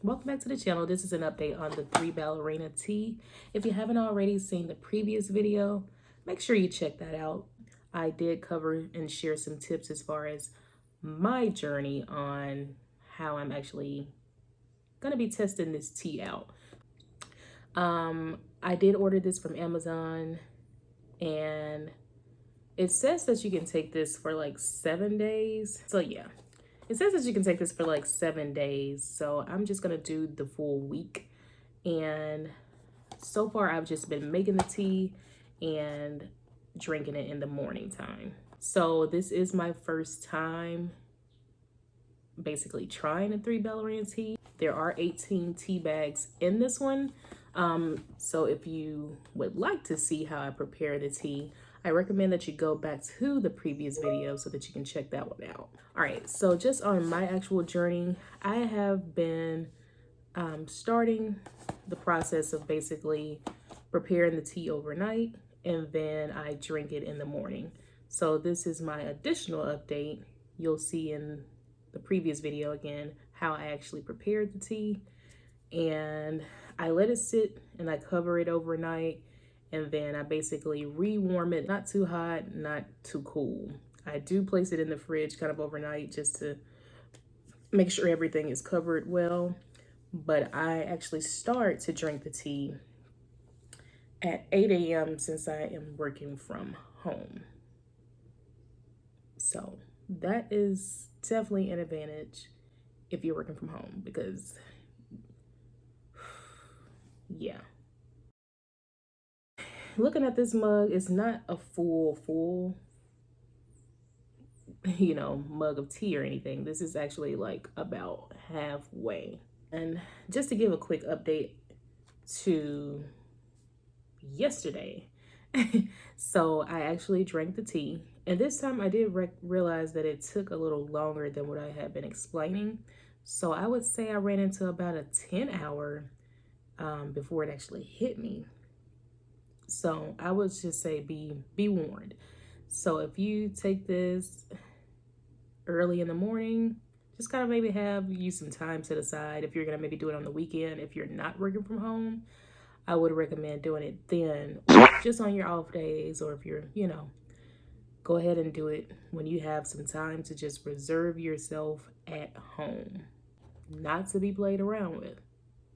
Welcome back to the channel. This is an update on the 3 Ballerina Tea. If you haven't already seen the previous video, make sure you check that out. I did cover and share some tips as far as my journey on how I'm actually going to be testing this tea out. I did order this from Amazon, and it says that you can take this for like 7 days. So yeah, it says that you can take this for like 7 days. So I'm just gonna do the full week. And so far I've just been making the tea and drinking it in the morning time. So this is my first time basically trying a 3 Ballerina tea. There are 18 tea bags in this one. So if you would like to see how I prepare the tea, I recommend that you go back to the previous video so that you can check that one out. All right, so just on my actual journey, I have been starting the process of basically preparing the tea overnight, and then I drink it in the morning. So this is my additional update. You'll see in the previous video again how I actually prepared the tea, and I let it sit and I cover it overnight, and then I basically rewarm it, not too hot, not too cool. I do place it in the fridge kind of overnight just to make sure everything is covered well, but I actually start to drink the tea at 8 a.m. since I am working from home. So that is definitely an advantage if you're working from home, because yeah. Looking at this mug, it's not a full mug of tea or anything. This is actually like about halfway. And just to give a quick update to yesterday. So I actually drank the tea, and this time I did realize that it took a little longer than what I had been explaining. So I would say I ran into about a 10-hour before it actually hit me. So I would just say be warned. So if you take this early in the morning, just kind of maybe have some time set aside. If you're gonna maybe do it on the weekend, if you're not working from home, I would recommend doing it then, or just on your off days, or if you're, go ahead and do it when you have some time to just reserve yourself at home. Not to be played around with.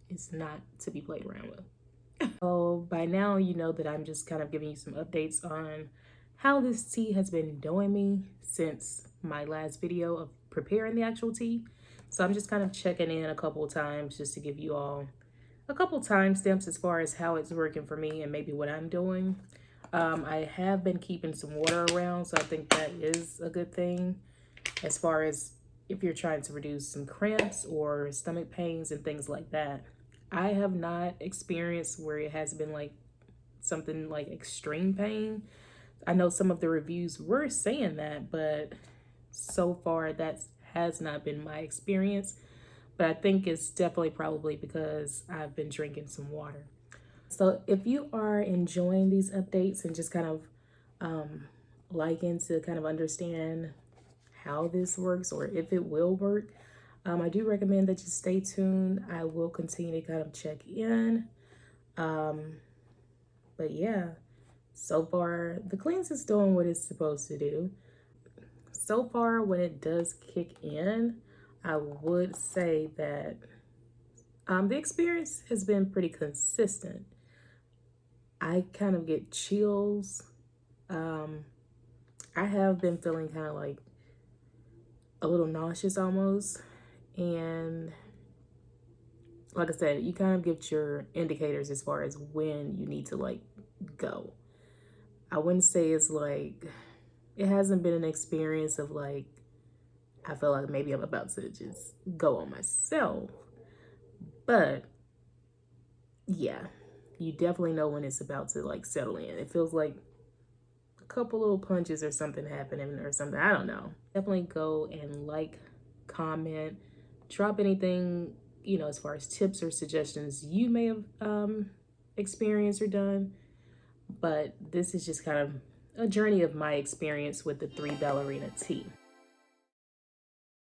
It's not to be played around with. So by now, you know that I'm just kind of giving you some updates on how this tea has been doing me since my last video of preparing the actual tea. So I'm just kind of checking in a couple of times just to give you all a couple timestamps as far as how it's working for me and maybe what I'm doing. I have been keeping some water around, so I think that is a good thing as far as if you're trying to reduce some cramps or stomach pains and things like that. I have not experienced where it has been like something like extreme pain. I know some of the reviews were saying that, but so far that has not been my experience. But I think it's definitely probably because I've been drinking some water. So if you are enjoying these updates and just kind of liking to kind of understand how this works or if it will work, I do recommend that you stay tuned. I will continue to kind of check in. But yeah, so far the cleanse is doing what it's supposed to do. So far, when it does kick in, I would say that the experience has been pretty consistent. I kind of get chills. I have been feeling kind of like a little nauseous almost. And like I said, you kind of get your indicators as far as when you need to like go. I wouldn't say it's like, it hasn't been an experience of like, I feel like maybe I'm about to just go on myself. But yeah, you definitely know when it's about to like settle in. It feels like a couple little punches or something happening or something. I don't know. Definitely go and like, comment, drop anything, as far as tips or suggestions you may have experienced or done. But this is just kind of a journey of my experience with the 3 Ballerina Tea.